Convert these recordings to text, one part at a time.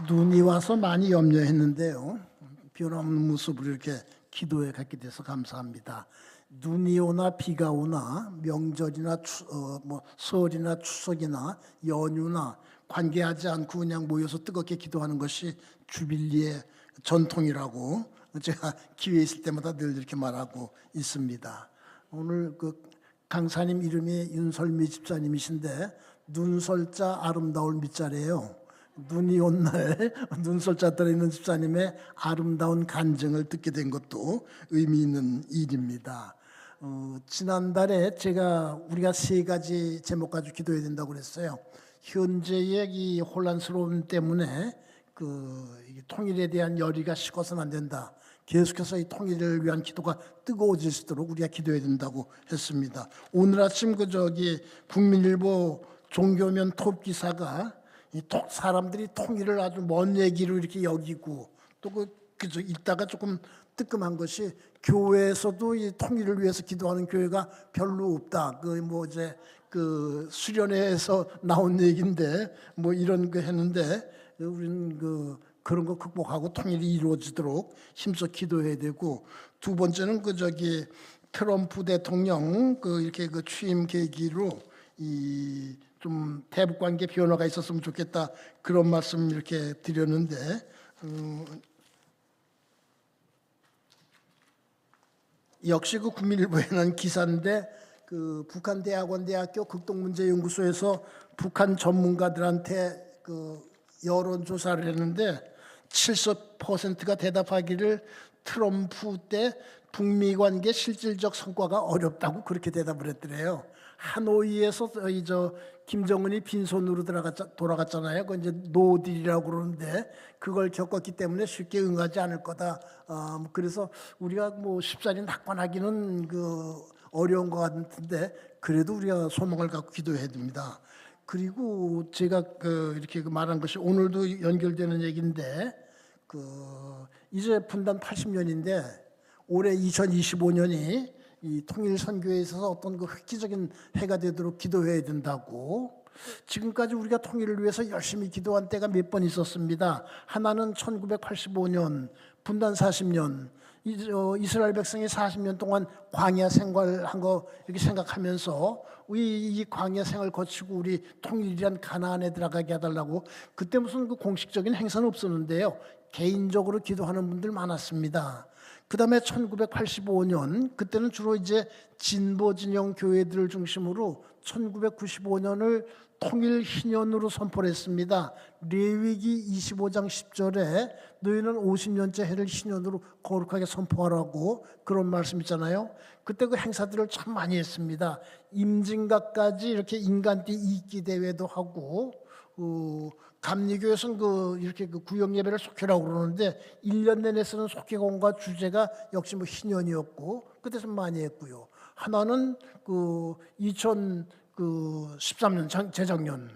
눈이 와서 많이 염려했는데요. 변함없는 모습으로 이렇게 기도에 갖게 돼서 감사합니다. 눈이 오나 비가 오나 명절이나 설이나 추석이나 연휴나 관계하지 않고 그냥 모여서 뜨겁게 기도하는 것이 주빌리의 전통이라고 제가 기회 있을 때마다 늘 이렇게 말하고 있습니다. 오늘 그 강사님 이름이 윤설미 집사님이신데 눈설자 아름다울 밑자래요. 눈이 온 날 눈설자 들어있는 집사님의 아름다운 간증을 듣게 된 것도 의미 있는 일입니다. 지난달에 우리가 세 가지 제목 가지고 기도해야 된다고 그랬어요. 현재의 이 혼란스러움 때문에 통일에 대한 열의가 식어서는 안 된다. 계속해서 이 통일을 위한 기도가 뜨거워질 수 있도록 우리가 기도해야 된다고 했습니다. 오늘 아침 국민일보 종교면 톱 기사가 사람들이 통일을 아주 먼 얘기로 이렇게 여기고 또 그저 읽다가 조금 뜨끔한 것이 교회에서도 이 통일을 위해서 기도하는 교회가 별로 없다. 수련회에서 나온 얘기인데 이런 거 했는데 우리는 그런 거 극복하고 통일이 이루어지도록 힘써 기도해야 되고, 두 번째는 트럼프 대통령 이렇게 취임 계기로 좀 대북 관계 변화가 있었으면 좋겠다, 그런 말씀 이렇게 드렸는데 역시 국민일보에 난 기사인데 북한 대학원대학교 극동문제연구소에서 북한 전문가들한테 여론조사를 했는데 70%가 대답하기를 트럼프 때 북미 관계 실질적 성과가 어렵다고 그렇게 대답을 했더래요. 하노이에서 김정은이 빈손으로 돌아갔잖아요. 그 이제 노딜이라고 그러는데 그걸 겪었기 때문에 쉽게 응하지 않을 거다. 그래서 우리가 쉽사리 낙관하기는 어려운 것 같은데 그래도 우리가 소망을 갖고 기도해야 됩니다. 그리고 제가 이렇게 말한 것이 오늘도 연결되는 얘기인데 이제 분단 80년인데 올해 2025년이 이 통일 선교에 있어서 어떤 획기적인 해가 되도록 기도해야 된다고. 지금까지 우리가 통일을 위해서 열심히 기도한 때가 몇 번 있었습니다. 하나는 1985년 분단 40년 이스라엘 백성이 40년 동안 광야 생활한 거 이렇게 생각하면서 이 광야 생활 거치고 우리 통일이란 가나안에 들어가게 해달라고. 그때 무슨 공식적인 행사는 없었는데요. 개인적으로 기도하는 분들 많았습니다. 그 다음에 1985년, 그때는 주로 이제 진보 진영 교회들을 중심으로 1995년을 통일 희년으로 선포를 했습니다. 레위기 25장 10절에 너희는 50년째 해를 희년으로 거룩하게 선포하라고 그런 말씀 있잖아요. 그때 행사들을 참 많이 했습니다. 임진각까지 이렇게 인간띠 이기 대회도 하고, 감리교에서는 이렇게 구역 예배를 속회라고 그러는데 1년 내내 쓰는 속회공과 주제가 역시 희년이었고 그때서 많이 했고요. 하나는 2013년 재작년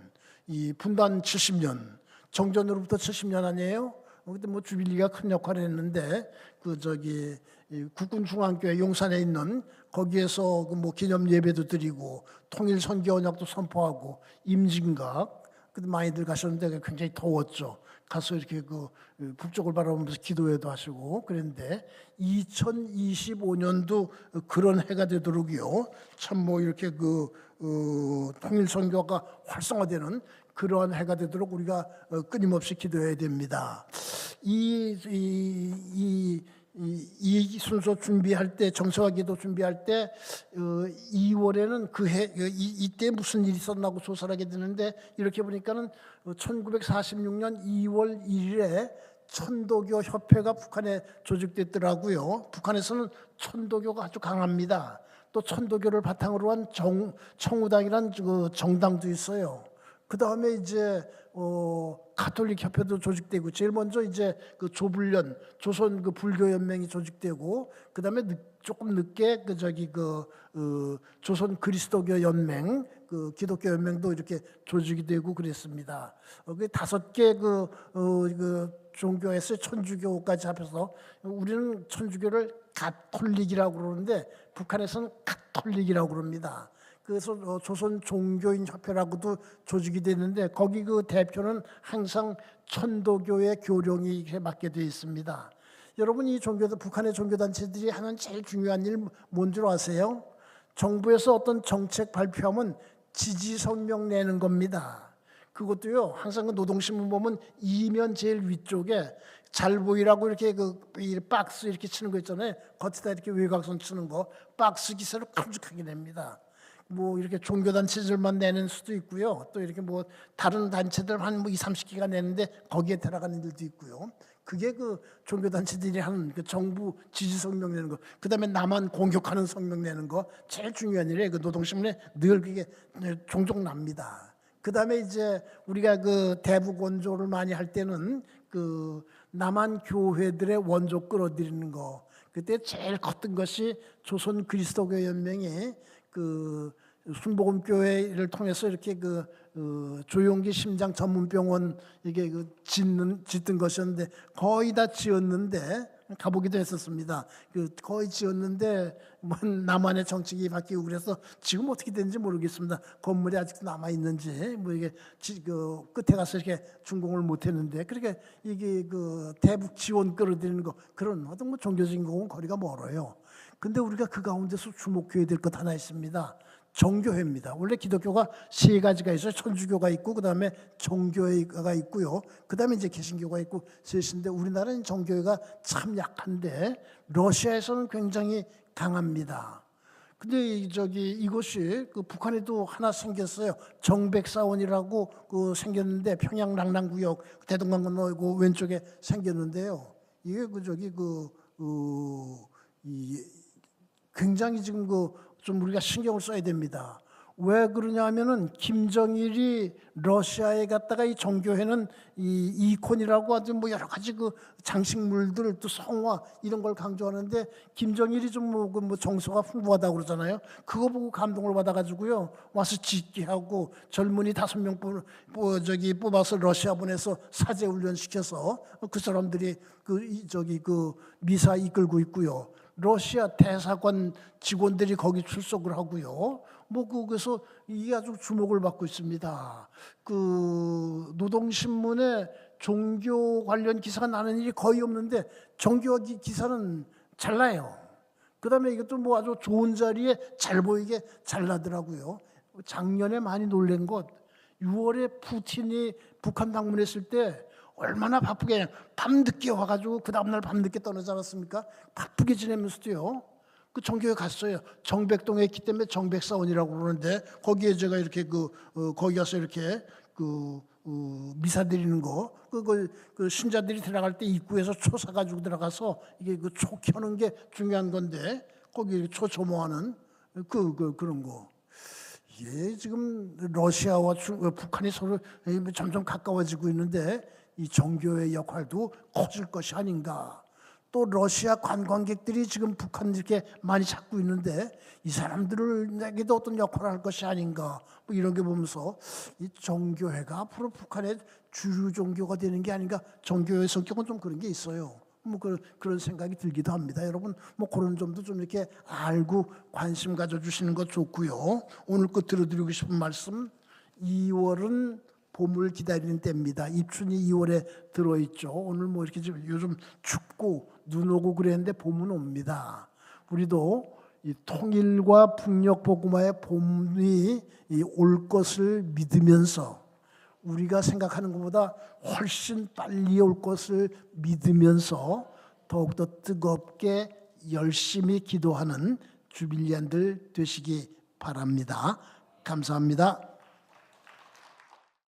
이 분단 70년 정전으로부터 70년 아니에요? 그때 주빌리가 큰 역할을 했는데 국군중앙교회 용산에 있는 거기에서 기념 예배도 드리고 통일 선교 언약도 선포하고 임진각 그때 많이들 가셨는데 굉장히 더웠죠. 가서 이렇게 북쪽을 바라보면서 기도회도 하시고 그랬는데 2025년도 그런 해가 되도록요. 참 이렇게 통일 선교가 활성화되는 그러한 해가 되도록 우리가 끊임없이 기도해야 됩니다. 이 순서 준비할 때, 정서와 기도 준비할 때 2월에는 이때 무슨 일이 있었나고 조사를 하게 되는데 이렇게 보니까는 1946년 2월 1일에 천도교 협회가 북한에 조직됐더라고요. 북한에서는 천도교가 아주 강합니다. 또 천도교를 바탕으로 한 청우당이란 정당도 있어요. 그 다음에 이제 가톨릭 협회도 조직되고 제일 먼저 이제 조불련 조선 불교 연맹이 조직되고 그 다음에 조금 늦게 조선 그리스도교 연맹 기독교 연맹도 이렇게 조직이 되고 그랬습니다. 그 5개 종교에서 천주교까지 합해서 우리는 천주교를 가톨릭이라고 그러는데 북한에서는 가톨릭이라고 그럽니다. 그래서 조선 종교인 협회라고도 조직이 되는데 거기 그 대표는 항상 천도교의 교령이 이렇게 맡게 되어 있습니다. 여러분 이 북한의 종교단체들이 하는 제일 중요한 일 뭔 줄 아세요? 정부에서 어떤 정책 발표하면 지지 성명 내는 겁니다. 그것도요 항상 그 노동신문 보면 이면 제일 위쪽에 잘 보이라고 이렇게 이 박스 이렇게 치는 거 있잖아요. 겉에다 이렇게 외곽선 치는 거 박스 기사를 큼직하게 냅니다. 뭐 이렇게 종교단체들만 내는 수도 있고요. 또 이렇게 뭐 다른 단체들 한 뭐 20-30개가 내는데 거기에 들어가는 일도 있고요. 그게 그 종교단체들이 하는 그 정부 지지 성명 내는 거, 그 다음에 남한 공격하는 성명 내는 거 제일 중요한 일이에요. 그 노동신문에 늘 그게 종종 납니다. 그 다음에 이제 우리가 그 대북 원조를 많이 할 때는 그 남한 교회들의 원조 끌어들이는 거, 그때 제일 컸던 것이 조선 그리스도교 연맹이 그 순복음교회를 통해서 이렇게 조용기 심장 전문병원 이게 짓던 것이었는데 거의 다 지었는데 가보기도 했었습니다. 거의 지었는데 뭐 남한의 정책이 바뀌고 그래서 지금 어떻게 되는지 모르겠습니다. 건물이 아직도 남아 있는지 뭐 이게 끝에 가서 이렇게 준공을 못했는데 그렇게 이게 대북 지원 끌어들이는 거 그런 어떤 뭐 종교적인 거는 거리가 멀어요. 근데 우리가 그 가운데서 주목해야 될 것 하나 있습니다. 정교회입니다. 원래 기독교가 세 가지가 있어요. 천주교가 있고 그다음에 정교회가 있고요. 그다음에 이제 개신교가 있고 셋인데 우리나라는 정교회가 참 약한데 러시아에서는 굉장히 강합니다. 근데 이것이 북한에도 하나 생겼어요. 정백사원이라고 생겼는데 평양 랑랑구역 대동강 건너고 왼쪽에 생겼는데요. 이게 굉장히 지금 좀 우리가 신경을 써야 됩니다. 왜 그러냐 하면은 김정일이 러시아에 갔다가 이 정교회는 이 이콘이라고 아주 뭐 여러 가지 장식물들 또 성화 이런 걸 강조하는데 김정일이 좀 뭐 정서가 풍부하다고 그러잖아요. 그거 보고 감동을 받아가지고요 와서 짓게 하고 젊은이 5명 뽑아서 러시아 보내서 사제 훈련 시켜서 그 사람들이 미사 이끌고 있고요. 러시아 대사관 직원들이 거기 출석을 하고요. 그래서 이게 아주 주목을 받고 있습니다. 노동신문에 종교 관련 기사가 나는 일이 거의 없는데 종교 기사는 잘 나요. 그다음에 이것도 뭐 아주 좋은 자리에 잘 보이게 잘 나더라고요. 작년에 많이 놀란 것 6월에 푸틴이 북한 방문했을 때 얼마나 바쁘게 밤늦게 와가지고 그 다음날 밤늦게 떠나지 않았습니까? 바쁘게 지내면서도요. 그 정교회 갔어요. 정백동에 있기 때문에 정백사원이라고 그러는데 거기에 제가 이렇게 거기 가서 이렇게 미사 드리는 거, 신자들이 들어갈 때 입구에서 초 사가지고 들어가서 이게 초 켜는 게 중요한 건데 거기 초 조모하는 그런 거. 예, 지금 러시아와 북한이 서로 점점 가까워지고 있는데 이 정교의 역할도 커질 것이 아닌가. 또 러시아 관광객들이 지금 북한 이렇게 많이 찾고 있는데 이 사람들에게도 어떤 역할을 할 것이 아닌가. 뭐 이런 게 보면서 이 정교회가 앞으로 북한의 주류 종교가 되는 게 아닌가. 정교회의 성격은 좀 그런 게 있어요. 뭐 그런 생각이 들기도 합니다. 여러분 뭐 그런 점도 좀 이렇게 알고 관심 가져주시는 거 좋고요. 오늘 끝으로 드리고 싶은 말씀 2월은 봄을 기다리는 때입니다. 입춘이 2월에 들어있죠. 오늘 뭐 이렇게 요즘 춥고 눈 오고 그랬는데 봄은 옵니다. 우리도 이 통일과 북녘 복음화의 봄이 올 것을 믿으면서 우리가 생각하는 것보다 훨씬 빨리 올 것을 믿으면서 더욱더 뜨겁게 열심히 기도하는 주빌리안들 되시기 바랍니다. 감사합니다.